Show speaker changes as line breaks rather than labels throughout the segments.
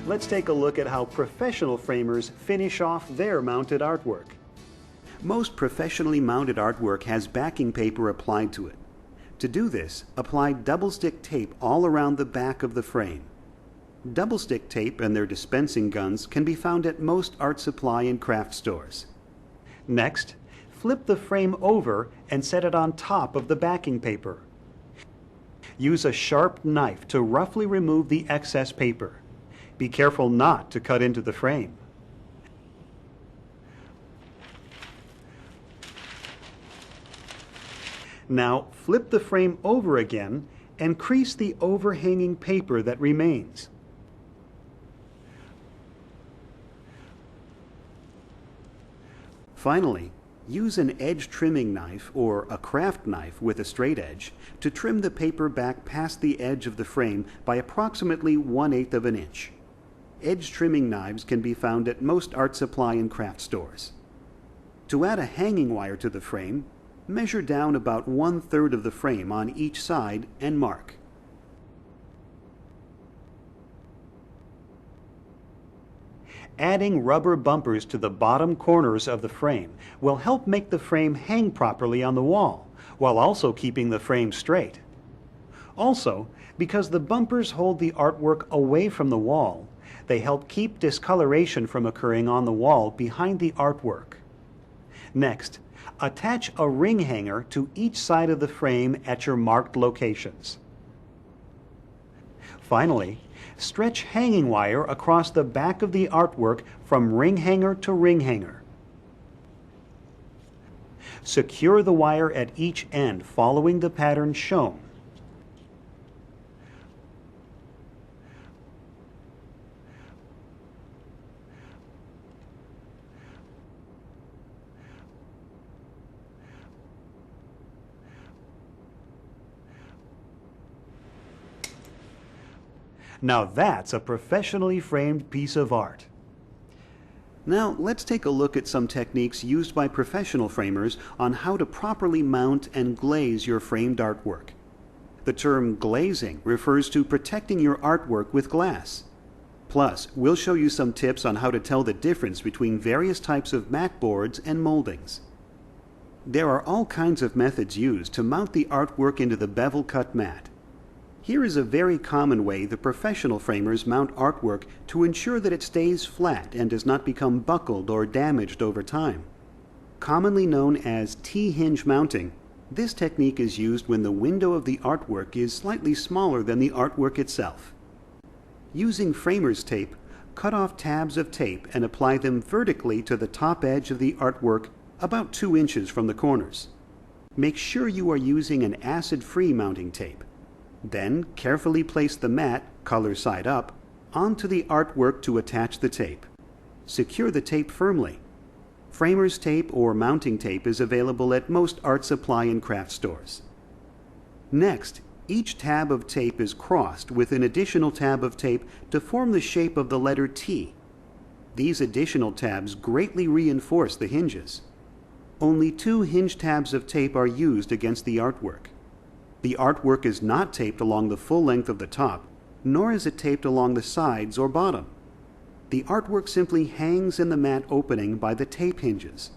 let's take a look at how professional framers finish off their mounted artwork. Most professionally mounted artwork has backing paper applied to it. To do this, apply double-stick tape all around the back of the frame. Double-stick tape and their dispensing guns can be found at most art supply and craft stores. Next, flip the frame over and set it on top of the backing paper. Use a sharp knife to roughly remove the excess paper. Be careful not to cut into the frame. Now flip the frame over again and crease the overhanging paper that remains. Finally, use an edge trimming knife or a craft knife with a straight edge to trim the paper back past the edge of the frame by approximately 1/8 of an inch. Edge trimming knives can be found at most art supply and craft stores. To add a hanging wire to the frame, measure down about 1/3 of the frame on each side and mark. Adding rubber bumpers to the bottom corners of the frame will help make the frame hang properly on the wall, while also keeping the frame straight. Also, because the bumpers hold the artwork away from the wall, they help keep discoloration from occurring on the wall behind the artwork. Next, attach a ring hanger to each side of the frame at your marked locations. Finally, stretch hanging wire across the back of the artwork from ring hanger to ring hanger. Secure the wire at each end following the pattern shown. Now that's a professionally framed piece of art. Now let's take a look at some techniques used by professional framers on how to properly mount and glaze your framed artwork. The term glazing refers to protecting your artwork with glass. Plus, we'll show you some tips on how to tell the difference between various types of mat boards and moldings. There are all kinds of methods used to mount the artwork into the bevel cut mat. Here is a very common way the professional framers mount artwork to ensure that it stays flat and does not become buckled or damaged over time. Commonly known as T-hinge mounting, this technique is used when the window of the artwork is slightly smaller than the artwork itself. Using framer's tape, cut off tabs of tape and apply them vertically to the top edge of the artwork about 2 inches from the corners. Make sure you are using an acid-free mounting tape. Then carefully place the mat, color side up, onto the artwork to attach the tape. Secure the tape firmly. Framer's tape or mounting tape is available at most art supply and craft stores. Next, each tab of tape is crossed with an additional tab of tape to form the shape of the letter T. These additional tabs greatly reinforce the hinges. Only 2 hinge tabs of tape are used against the artwork. The artwork is not taped along the full length of the top, nor is it taped along the sides or bottom. The artwork simply hangs in the mat opening by the tape hinges.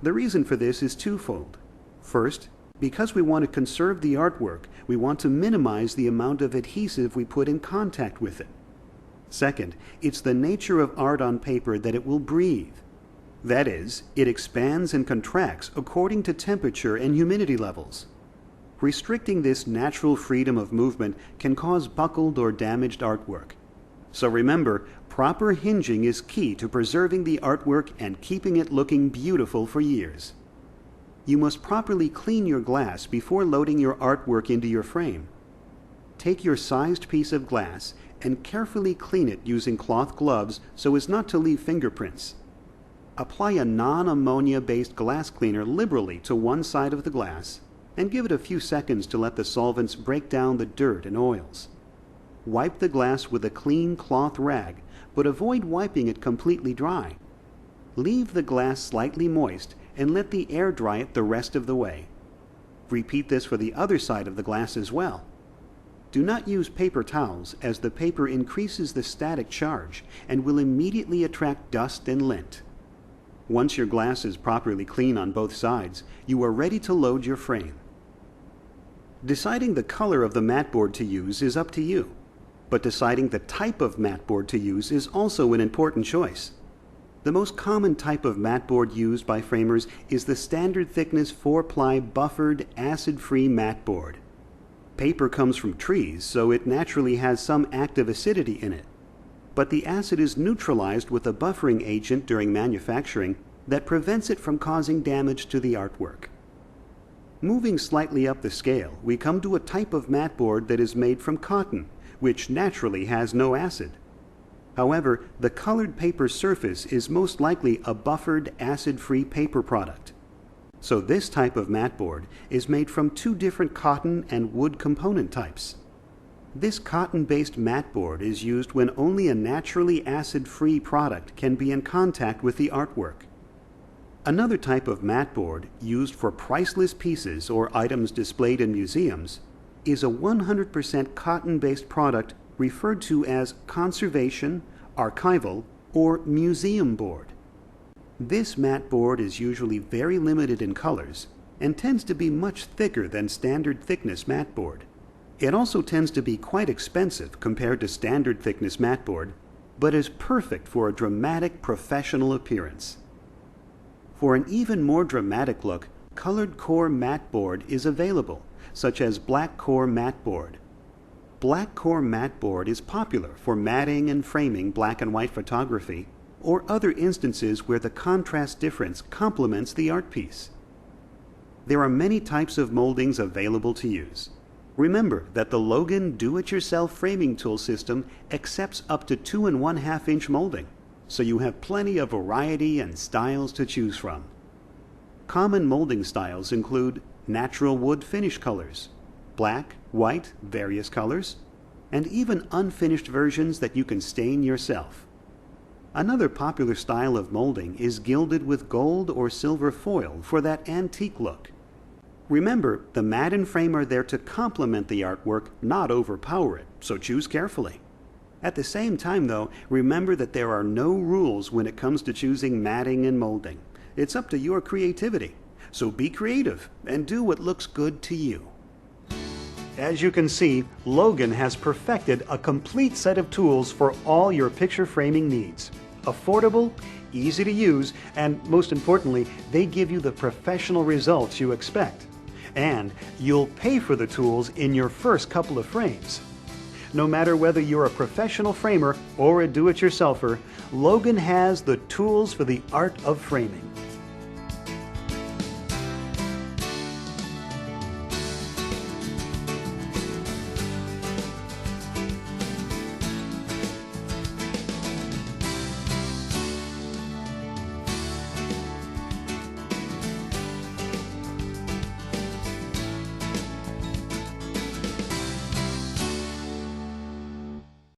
The reason for this is twofold. First, because we want to conserve the artwork, we want to minimize the amount of adhesive we put in contact with it. Second, it's the nature of art on paper that it will breathe. That is, it expands and contracts according to temperature and humidity levels. Restricting this natural freedom of movement can cause buckled or damaged artwork. So remember, proper hinging is key to preserving the artwork and keeping it looking beautiful for years. You must properly clean your glass before loading your artwork into your frame. Take your sized piece of glass and carefully clean it using cloth gloves so as not to leave fingerprints. Apply a non-ammonia-based glass cleaner liberally to one side of the glass and give it a few seconds to let the solvents break down the dirt and oils. Wipe the glass with a clean cloth rag, but avoid wiping it completely dry. Leave the glass slightly moist and let the air dry it the rest of the way. Repeat this for the other side of the glass as well. Do not use paper towels, as the paper increases the static charge and will immediately attract dust and lint. Once your glass is properly clean on both sides, you are ready to load your frame. Deciding the color of the mat board to use is up to you, but deciding the type of mat board to use is also an important choice. The most common type of mat board used by framers is the standard thickness 4-ply buffered acid-free mat board. Paper comes from trees, so it naturally has some active acidity in it. But the acid is neutralized with a buffering agent during manufacturing that prevents it from causing damage to the artwork. Moving slightly up the scale, we come to a type of mat board that is made from cotton, which naturally has no acid. However, the colored paper surface is most likely a buffered acid-free paper product. So this type of mat board is made from two different cotton and wood component types. This cotton-based mat board is used when only a naturally acid-free product can be in contact with the artwork. Another type of mat board, used for priceless pieces or items displayed in museums, is a 100% cotton-based product referred to as conservation, archival, or museum board. This mat board is usually very limited in colors and tends to be much thicker than standard thickness mat board. It also tends to be quite expensive compared to standard thickness mat board, but is perfect for a dramatic professional appearance. For an even more dramatic look, colored core mat board is available, such as black core mat board. Black core mat board is popular for matting and framing black and white photography, or other instances where the contrast difference complements the art piece. There are many types of moldings available to use. Remember that the Logan do-it-yourself framing tool system accepts up to 2 1/2 inch molding, so you have plenty of variety and styles to choose from. Common molding styles include natural wood finish colors, black, white, various colors, and even unfinished versions that you can stain yourself. Another popular style of molding is gilded with gold or silver foil for that antique look. Remember, the mat and frame are there to complement the artwork, not overpower it, so choose carefully. At the same time, though, remember that there are no rules when it comes to choosing matting and molding. It's up to your creativity, so be creative and do what looks good to you. As you can see, Logan has perfected a complete set of tools for all your picture framing needs. Affordable, easy to use, and most importantly, they give you the professional results you expect. And you'll pay for the tools in your first couple of frames. No matter whether you're a professional framer or a do-it-yourselfer, Logan has the tools for the art of framing.